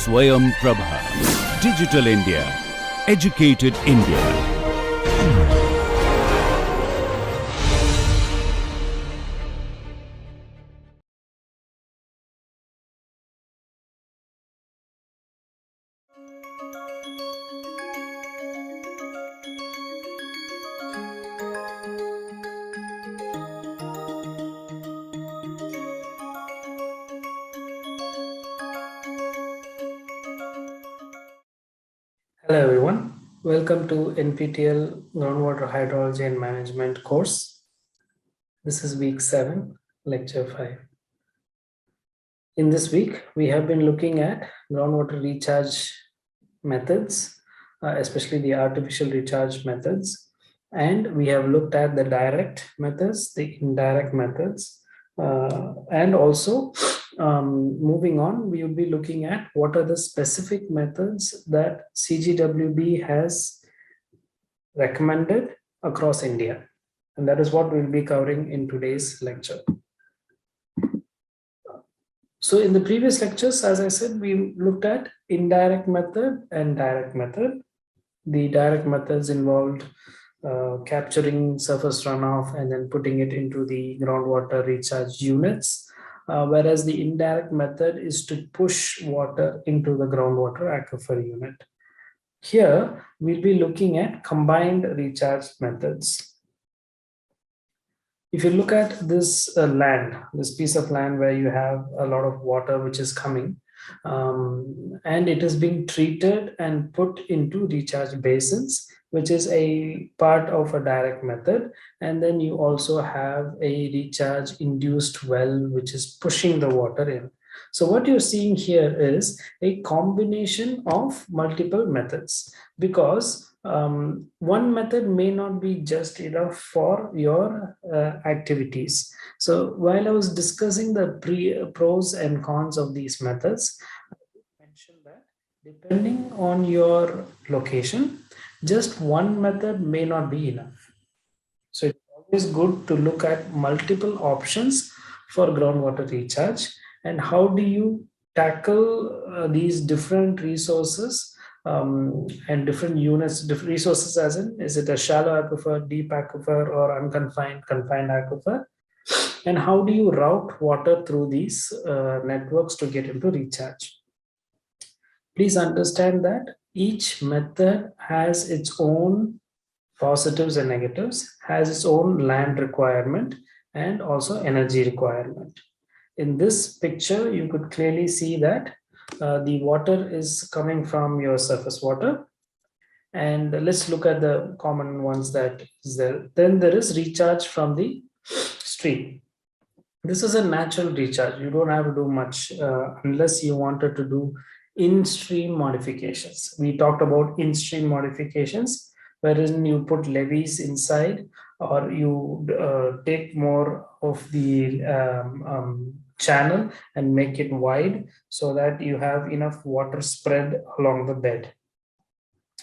Swayam Prabha. Digital India. Educated India. Hello everyone, welcome to NPTEL Groundwater Hydrology and Management course. This is week 7, lecture 5. In this week, we have been looking at groundwater recharge methods, especially the artificial recharge methods. And we have looked at the direct methods, the indirect methods, and also moving on, we will be looking at what are the specific methods that CGWB has recommended across India. And that is what we'll be covering in today's lecture. So in the previous lectures, as I said, we looked at indirect method and direct method. The direct methods involved capturing surface runoff and then putting it into the groundwater recharge units, whereas the indirect method is to push water into the groundwater aquifer unit. Here, we'll be looking at combined recharge methods. If you look at this land, this piece of land where you have a lot of water which is coming, and it is being treated and put into recharge basins, which is a part of a direct method. And then you also have a recharge induced well, which is pushing the water in. So what you're seeing here is a combination of multiple methods, because one method may not be just enough for your activities. So while I was discussing the pros and cons of these methods, I mentioned that depending on your location, just one method may not be enough. So it's always good to look at multiple options for groundwater recharge, and how do you tackle these different resources and different units, different resources, as in, is it a shallow aquifer, deep aquifer, or unconfined, confined aquifer? And how do you route water through these networks to get into recharge? Please understand that each method has its own positives and negatives, has its own land requirement and also energy requirement. In this picture, you could clearly see that the water is coming from your surface water. And let's look at the common ones that is there. Then there is recharge from the stream. This is a natural recharge. You don't have to do much unless you wanted to do in-stream modifications. We talked about in-stream modifications, wherein you put levees inside, or you take more of the channel and make it wide so that you have enough water spread along the bed.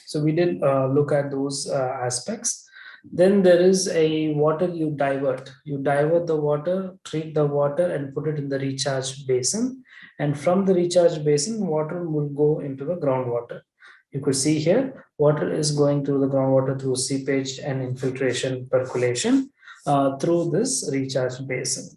So we did look at those aspects. Then there is a water you divert. You divert the water, treat the water, and put it in the recharge basin. And from the recharge basin, water will go into the groundwater. You could see here, water is going through the groundwater through seepage and infiltration percolation through this recharge basin.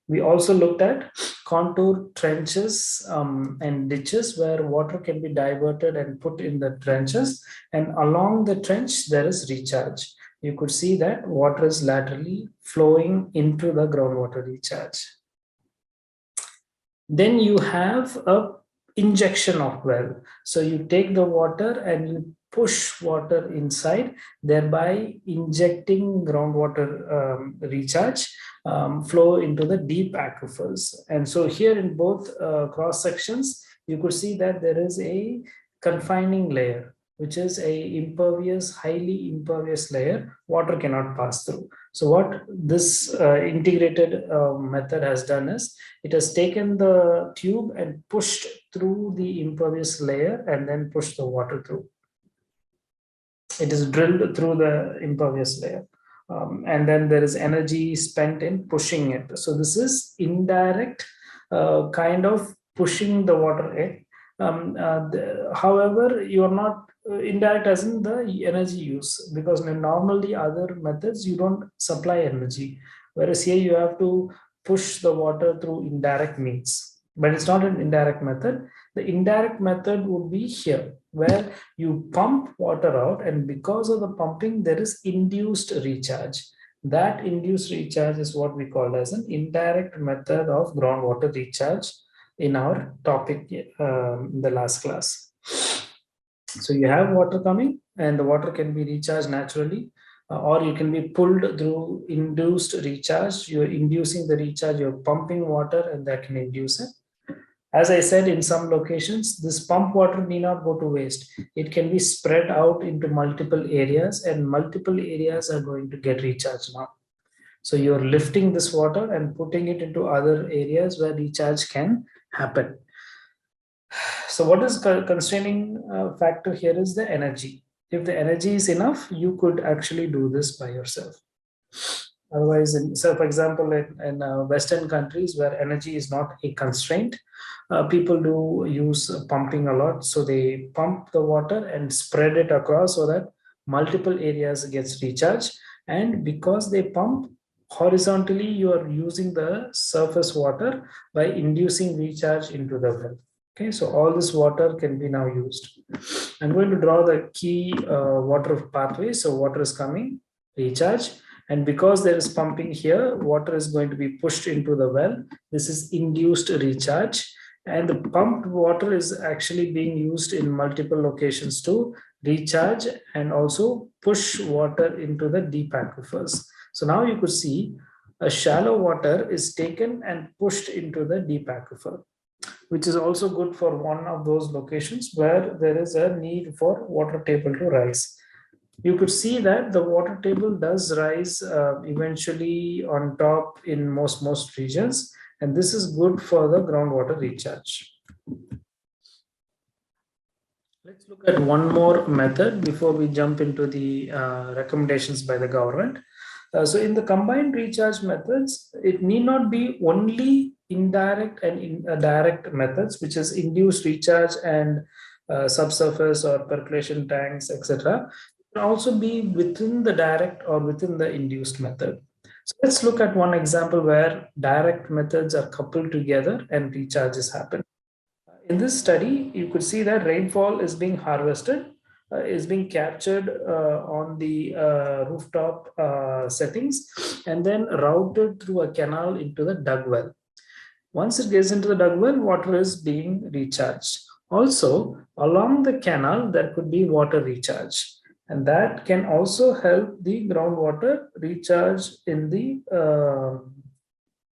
We also looked at contour trenches and ditches where water can be diverted and put in the trenches, and along the trench there is recharge. You could see that water is laterally flowing into the groundwater recharge. Then you have a injection of well. So you take the water and you push water inside, thereby injecting groundwater recharge flow into the deep aquifers. And so here in both cross sections, you could see that there is a confining layer, which is a impervious, highly impervious layer. Water cannot pass through. So what this integrated method has done is, it has taken the tube and pushed through the impervious layer and then pushed the water through. It is drilled through the impervious layer. And then there is energy spent in pushing it. So this is indirect kind of pushing the water in. However, you are not indirect as in the energy use, because in normally other methods you don't supply energy, whereas here you have to push the water through indirect means. But it's not an indirect method. The indirect method would be here, where you pump water out, and because of the pumping, there is induced recharge. That induced recharge is what we call as an indirect method of groundwater recharge in our topic in the last class. So you have water coming, and the water can be recharged naturally, or you can be pulled through induced recharge. You're inducing the recharge, you're pumping water, and that can induce it. As I said, in some locations, this pump water need not go to waste. It can be spread out into multiple areas, and multiple areas are going to get recharged now. So you're lifting this water and putting it into other areas where recharge can happen. So what is constraining factor here is the energy. If the energy is enough, you could actually do this by yourself. Otherwise, so for example, in Western countries where energy is not a constraint, people do use pumping a lot. So they pump the water and spread it across so that multiple areas gets recharged. And because they pump horizontally, you are using the surface water by inducing recharge into the well. Okay, so all this water can be now used. I'm going to draw the key water pathway. So water is coming, recharge. And because there is pumping here, water is going to be pushed into the well. This is induced recharge. And the pumped water is actually being used in multiple locations to recharge and also push water into the deep aquifers. So now you could see a shallow water is taken and pushed into the deep aquifer, which is also good for one of those locations where there is a need for water table to rise. You could see that the water table does rise eventually on top in most regions, and this is good for the groundwater recharge. Let's look at one more method before we jump into the recommendations by the government. So in the combined recharge methods, it need not be only indirect and direct methods, which is induced recharge and subsurface or percolation tanks, etc. Can also be within the direct or within the induced method. So let's look at one example where direct methods are coupled together and recharges happen. In this study, you could see that rainfall is being harvested, is being captured on the rooftop settings, and then routed through a canal into the dug well. Once it gets into the dug well, water is being recharged. Also, along the canal, there could be water recharge, and that can also help the groundwater recharge in the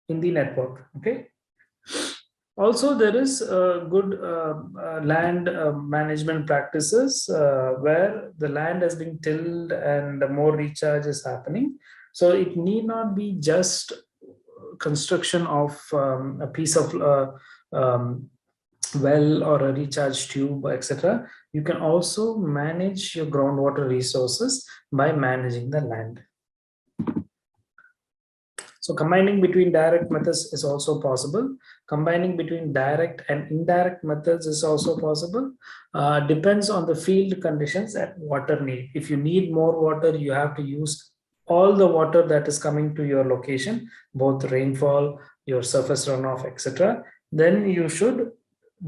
network. Okay. Also, there is good land management practices where the land has been tilled and more recharge is happening. So it need not be just construction of a piece of well or a recharge tube, etc. You can also manage your groundwater resources by managing the land. So combining between direct methods is also possible. Combining between direct and indirect methods is also possible. Depends on the field conditions and water need. If you need more water, you have to use all the water that is coming to your location, both rainfall, your surface runoff, etc. Then you should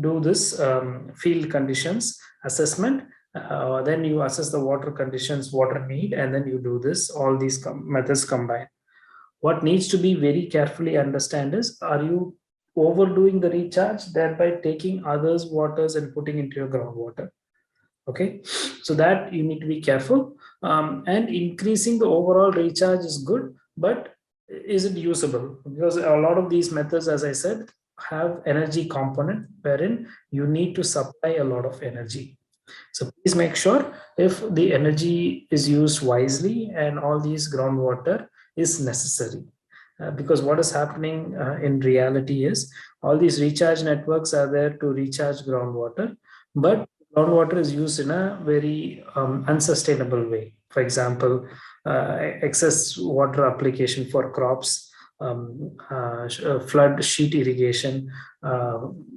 do this field conditions assessment. Then you assess the water conditions, water need, and then you do this, all these methods combined. What needs to be very carefully understand is, are you overdoing the recharge, thereby taking others' waters and putting into your groundwater? Okay, so that you need to be careful. And increasing the overall recharge is good, but is it usable? Because a lot of these methods, as I said, have energy component wherein you need to supply a lot of energy. So please make sure if the energy is used wisely and all these groundwater is necessary. Because what is happening in reality is all these recharge networks are there to recharge groundwater, but groundwater is used in a very unsustainable way. For example, excess water application for crops, flood sheet irrigation,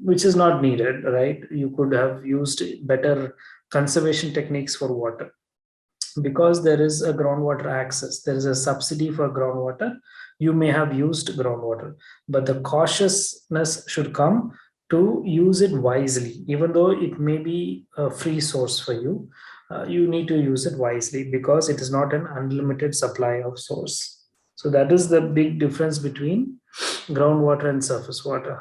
which is not needed, right? You could have used better conservation techniques for water. Because there is a groundwater access, there is a subsidy for groundwater, you may have used groundwater, but the cautiousness should come to use it wisely. Even though it may be a free source for you, you need to use it wisely, because it is not an unlimited supply of source. So that is the big difference between groundwater and surface water.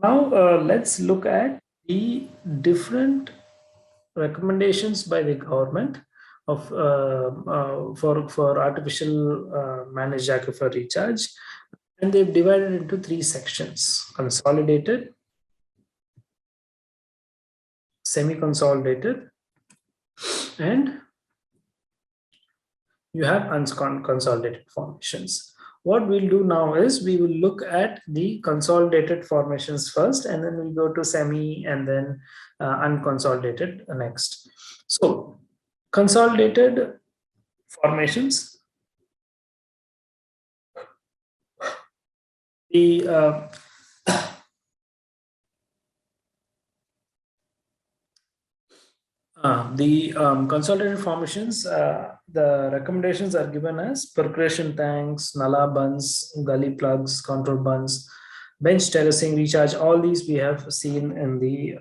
Now let's look at the different recommendations by the government of for artificial managed aquifer recharge, and they've divided into 3 sections: consolidated, semi-consolidated, and you have unconsolidated formations. What we'll do now is we will look at the consolidated formations first, and then we'll go to semi and then unconsolidated next. So consolidated formations, the consolidated formations, the recommendations are given as percolation tanks, nala bunds, gully plugs, control bunds, bench terracing, recharge. All these we have seen in the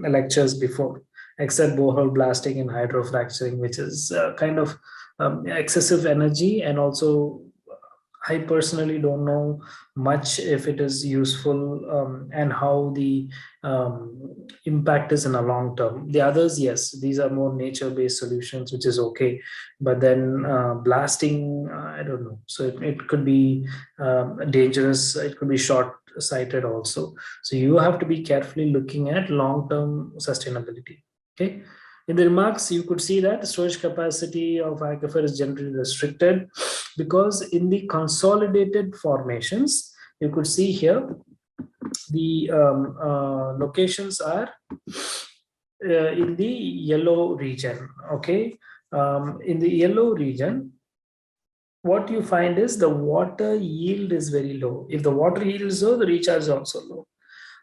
lectures before, except borehole blasting and hydrofracturing, which is kind of excessive energy, and also I personally don't know much if it is useful and how the impact is in a long term. The others, yes, these are more nature-based solutions, which is okay. But then blasting, I don't know. So it could be dangerous. It could be short-sighted also. So you have to be carefully looking at long-term sustainability. Okay. In the remarks, you could see that storage capacity of aquifer is generally restricted, because in the consolidated formations, you could see here, the locations are in the yellow region. Okay. In the yellow region, what you find is the water yield is very low. If the water yield is low, the recharge is also low.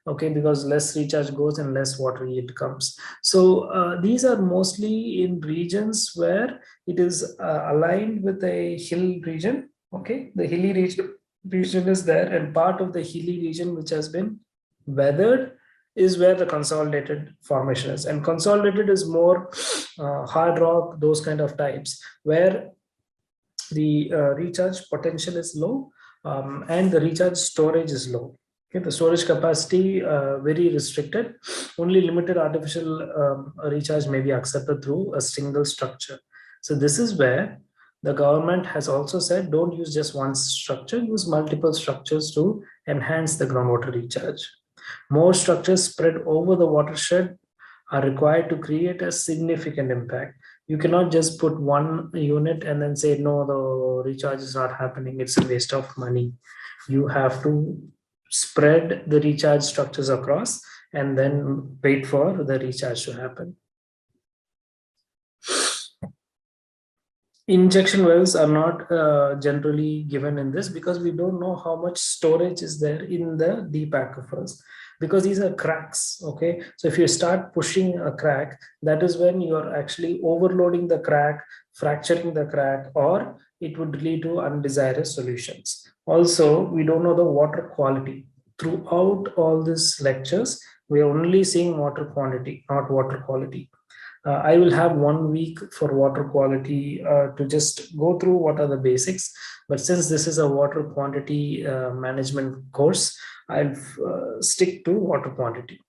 Okay, because less recharge goes and less water yield comes. So these are mostly in regions where it is aligned with a hill region. Okay, the hilly region is there, and part of the hilly region which has been weathered is where the consolidated formation is. And consolidated is more hard rock, those kind of types, where the recharge potential is low, and the recharge storage is low. Okay, the storage capacity very restricted. Only limited artificial recharge may be accepted through a single structure. So this is where the government has also said, don't use just one structure, use multiple structures to enhance the groundwater recharge. More structures spread over the watershed are required to create a significant impact. You cannot just put one unit and then say, no, the recharge is not happening. It's a waste of money. You have to spread the recharge structures across and then wait for the recharge to happen. Injection wells are not generally given in this, because we don't know how much storage is there in the deep aquifers, because these are cracks. Okay, so if you start pushing a crack, that is when you are actually overloading the crack, fracturing the crack, or it would lead to undesirous solutions. Also, we don't know the water quality. Throughout all these lectures, we are only seeing water quantity, not water quality. I will have 1 week for water quality to just go through what are the basics. But since this is a water quantity management course, I'll stick to water quantity.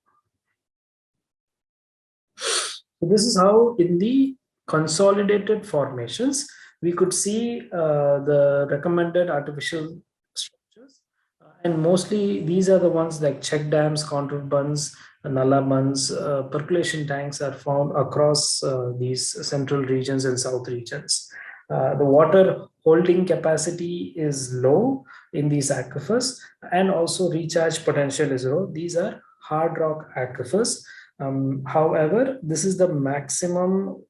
So this is how in the consolidated formations, we could see the recommended artificial structures. And mostly these are the ones like check dams, contour bunds, nala bunds, percolation tanks are found across these central regions and south regions. The water holding capacity is low in these aquifers, and also recharge potential is low. These are hard rock aquifers. However, this is the maximum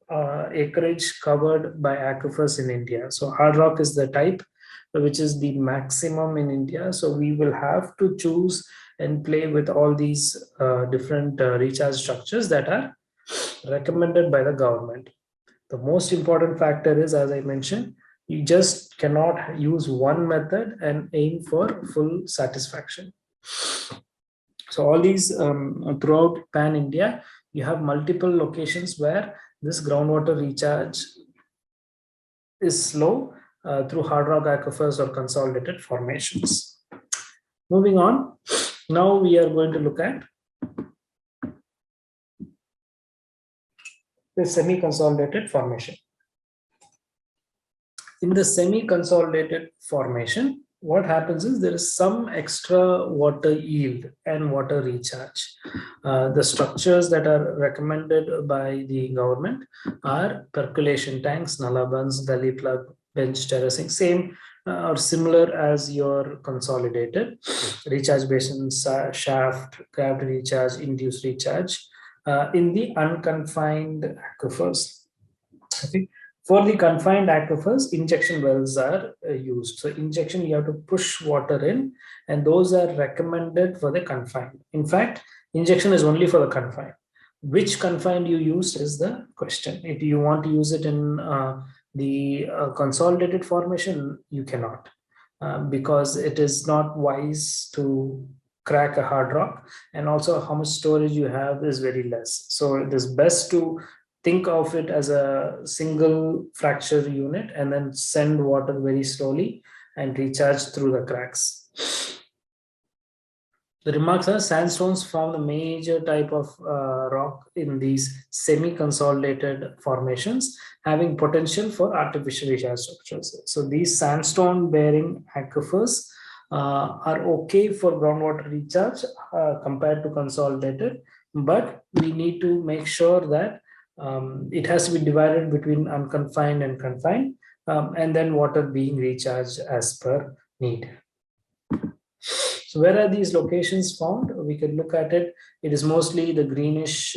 acreage covered by aquifers in India. So hard rock is the type which is the maximum in India. So we will have to choose and play with all these different recharge structures that are recommended by the government. The most important factor is, as I mentioned, you just cannot use one method and aim for full satisfaction. So all these throughout pan India, you have multiple locations where this groundwater recharge is slow through hard rock aquifers or consolidated formations. Moving on, now we are going to look at the semi-consolidated formation. In the semi-consolidated formation, what happens is there is some extra water yield and water recharge. The structures that are recommended by the government are percolation tanks, nallabans, gully plug, bench terracing, same or similar as your consolidated recharge basins, shaft, gravity recharge, induced recharge in the unconfined aquifers. Okay. For the confined aquifers, injection wells are used. So injection, you have to push water in, and those are recommended for the confined. In fact, injection is only for the confined. Which confined you use is the question. If you want to use it in the consolidated formation, you cannot, because it is not wise to crack a hard rock, and also how much storage you have is very less. So it is best to think of it as a single fracture unit and then send water very slowly and recharge through the cracks. The remarks are sandstones form the major type of rock in these semi-consolidated formations, having potential for artificial recharge structures. So these sandstone bearing aquifers are okay for groundwater recharge compared to consolidated, but we need to make sure that it has to be divided between unconfined and confined, and then water being recharged as per need. So where are these locations found? We can look at it. It is mostly the greenish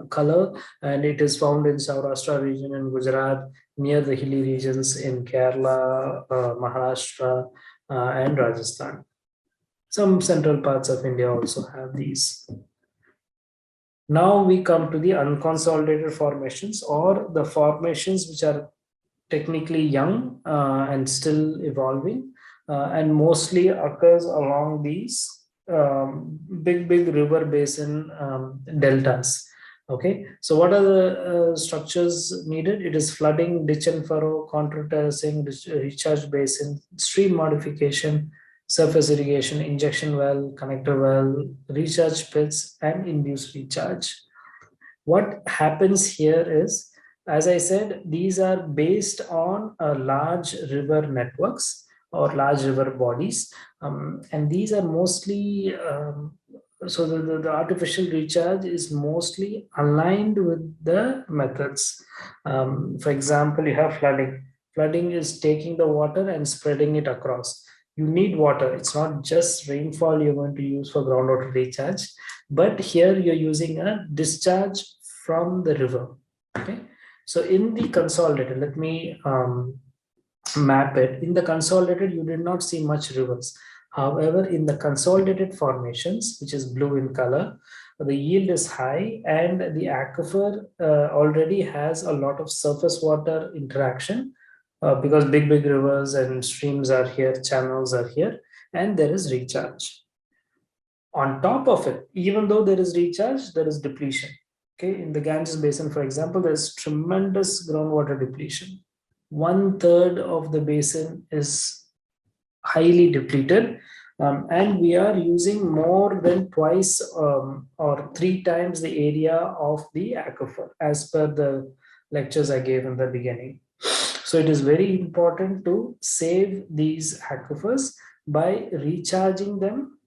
color, and it is found in Saurashtra region in Gujarat, near the hilly regions in Kerala, Maharashtra, and Rajasthan. Some central parts of India also have these. Now we come to the unconsolidated formations, or the formations which are technically young and still evolving, and mostly occurs along these big river basin deltas. Okay, so what are the structures needed? It is flooding, ditch and furrow, contour terracing, recharge basin, stream modification, surface irrigation, injection well, connector well, recharge pits, and induced recharge. What happens here is, as I said, these are based on large river networks or large river bodies, and these are mostly so the artificial recharge is mostly aligned with the methods. For example, you have flooding. Flooding is taking the water and spreading it across. You need water. It's not just rainfall you're going to use for groundwater recharge, but here you're using a discharge from the river. Okay, so in the consolidated, let me map it. In the consolidated, you did not see much rivers. However, in the consolidated formations, which is blue in color, the yield is high, and the aquifer already has a lot of surface water interaction because big rivers and streams are here, channels are here, and there is recharge. On top of it, even though there is recharge, there is depletion. Okay, in the Ganges Basin, for example, there's tremendous groundwater depletion. 1/3 of the basin is highly depleted, and we are using more than twice or 3 times the area of the aquifer, as per the lectures I gave in the beginning. So it is very important to save these aquifers by recharging them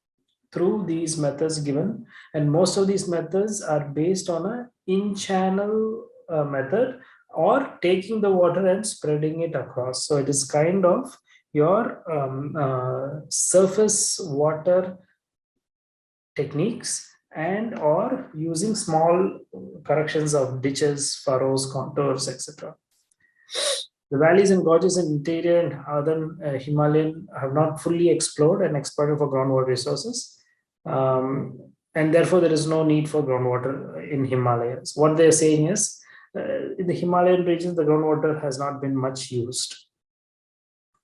through these methods given, and most of these methods are based on a in-channel method, or taking the water and spreading it across. So it is kind of your surface water techniques, and or using small corrections of ditches, furrows, contours, etc. The valleys and gorges in interior and southern Himalayan have not fully explored and exploited for groundwater resources. And therefore, there is no need for groundwater in Himalayas. What they're saying is, in the Himalayan regions, the groundwater has not been much used.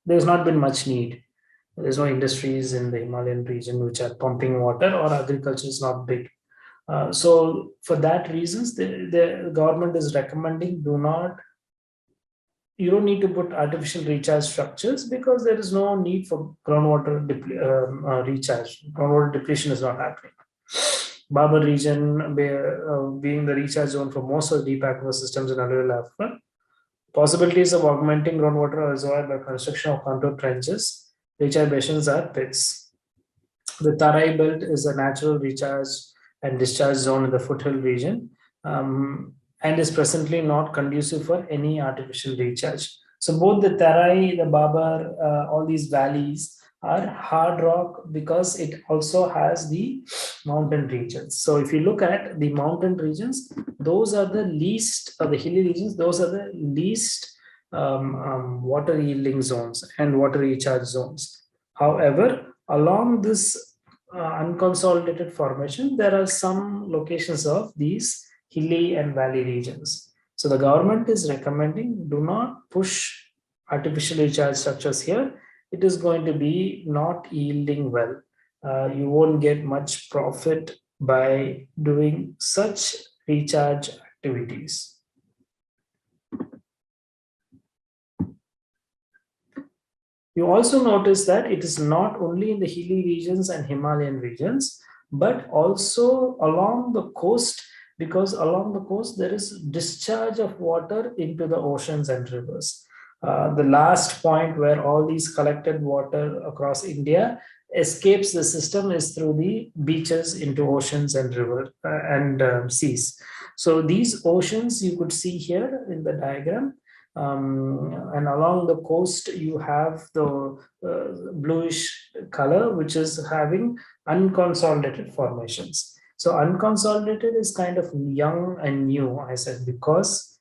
There's not been much need. There's no industries in the Himalayan region which are pumping water, or agriculture is not big. So for that reasons, the government is recommending you don't need to put artificial recharge structures, because there is no need for groundwater recharge. Groundwater depletion is not happening. Babar region being the recharge zone for most of the deep aquifer systems in alluvial aquifer. Possibilities of augmenting groundwater reservoir by construction of contour trenches, recharge basins are pits. The Tarai belt is a natural recharge and discharge zone in the foothill region, and is presently not conducive for any artificial recharge. So both the Tarai, the Babar, all these valleys are hard rock because it also has the mountain regions. So if you look at the mountain regions, those are the least, the hilly regions, those are the least water yielding zones and water recharge zones. However, along this unconsolidated formation, there are some locations of these hilly and valley regions. So the government is recommending, do not push artificial recharge structures here. It is going to be not yielding well. You won't get much profit by doing such recharge activities. You also notice that it is not only in the hilly regions and Himalayan regions, but also along the coast, because along the coast there is discharge of water into the oceans and rivers. The last point where all these collected water across India escapes the system is through the beaches into oceans and rivers and seas. So these oceans you could see here in the diagram. And along the coast you have the bluish color, which is having unconsolidated formations. So unconsolidated is kind of young and new, I said, because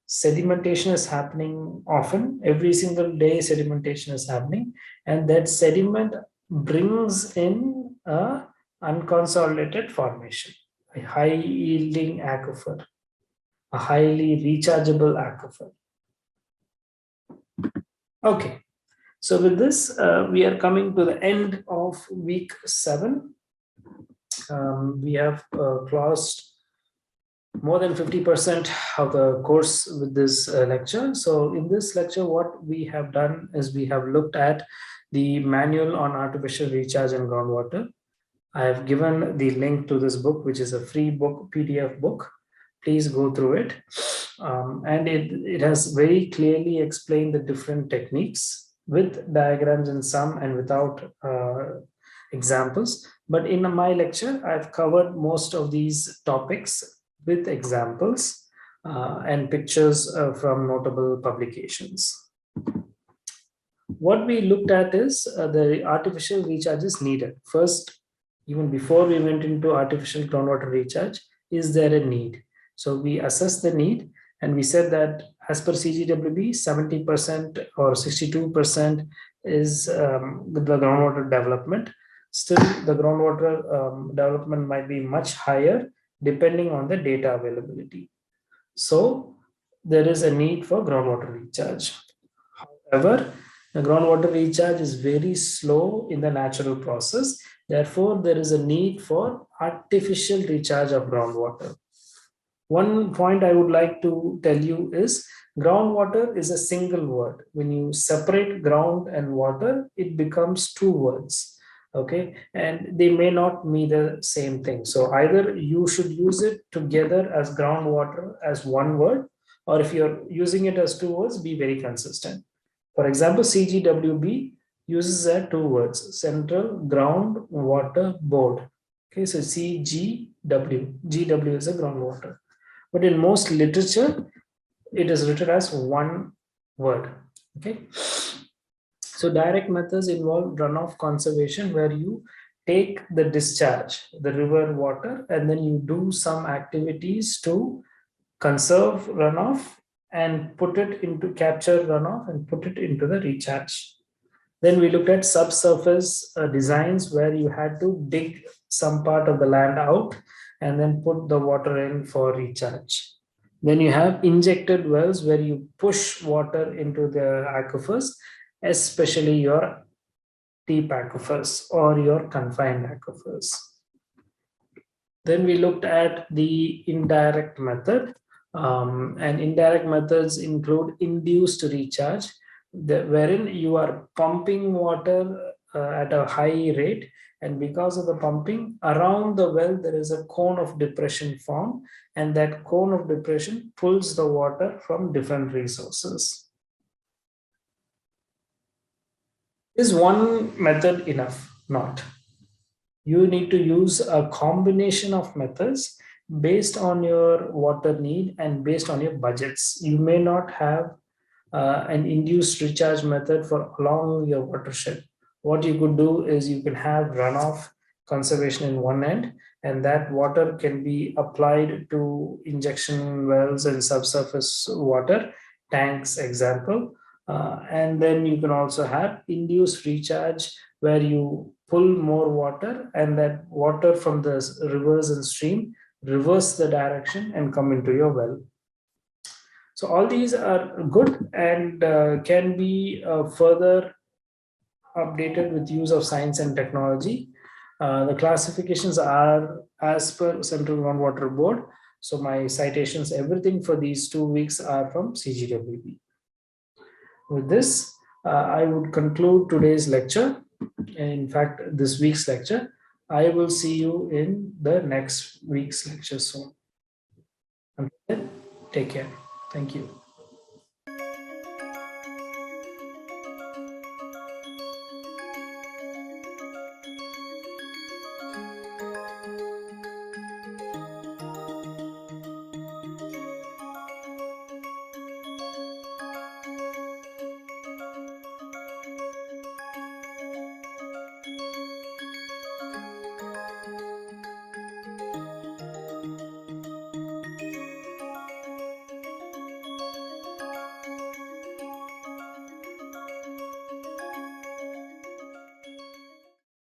sedimentation is happening often. Every single day sedimentation is happening, and that sediment brings in a unconsolidated formation, a high yielding aquifer, a highly rechargeable aquifer. Okay, so with this, we are coming to the end of week 7. We have closed more than 50% of the course with this lecture. So in this lecture, what we have done is we have looked at the manual on artificial recharge and groundwater. I have given the link to this book, which is a free book, PDF book. Please go through it. And it has very clearly explained the different techniques with diagrams in some and without examples. But in my lecture, I've covered most of these topics with examples and pictures from notable publications. What we looked at is the artificial recharge is needed. First, even before we went into artificial groundwater recharge, is there a need? So we assessed the need, and we said that as per CGWB, 70% or 62% is the groundwater development. Still, the groundwater development might be much higher depending on the data availability. So there is a need for groundwater recharge. However, the groundwater recharge is very slow in the natural process. Therefore, there is a need for artificial recharge of groundwater. One point I would like to tell you is groundwater is a single word. When you separate ground and water, it becomes two words. Okay, and they may not mean the same thing. So either you should use it together as groundwater as one word, or if you're using it as two words, be very consistent. For example, CGWB uses two words: Central Groundwater Board. Okay, so CGW, GW is a groundwater. But in most literature, it is written as one word. Okay. So direct methods involve runoff conservation, where you take the discharge, the river water, and then you do some activities to conserve runoff and put it into capture runoff and put it into the recharge. Then we looked at subsurface designs where you had to dig some part of the land out and then put the water in for recharge. Then you have injected wells where you push water into the aquifers, especially your deep aquifers or your confined aquifers. Then we looked at the indirect method, and indirect methods include induced recharge, wherein you are pumping water at a high rate, and because of the pumping around the well there is a cone of depression formed, and that cone of depression pulls the water from different resources. Is one method enough? Not. You need to use a combination of methods based on your water need and based on your budgets. You may not have an induced recharge method for along your watershed. What you could do is you can have runoff conservation in one end, and that water can be applied to injection wells and subsurface water tanks, example. And then you can also have induced recharge where you pull more water, and that water from the rivers and stream reverse the direction and come into your well. So all these are good and can be further updated with use of science and technology. The classifications are as per Central Groundwater Board. So my citations, everything for these 2 weeks are from CGWB. With this, I would conclude today's lecture. In fact, this week's lecture. I will see you in the next week's lecture soon. Until then, take care. Thank you.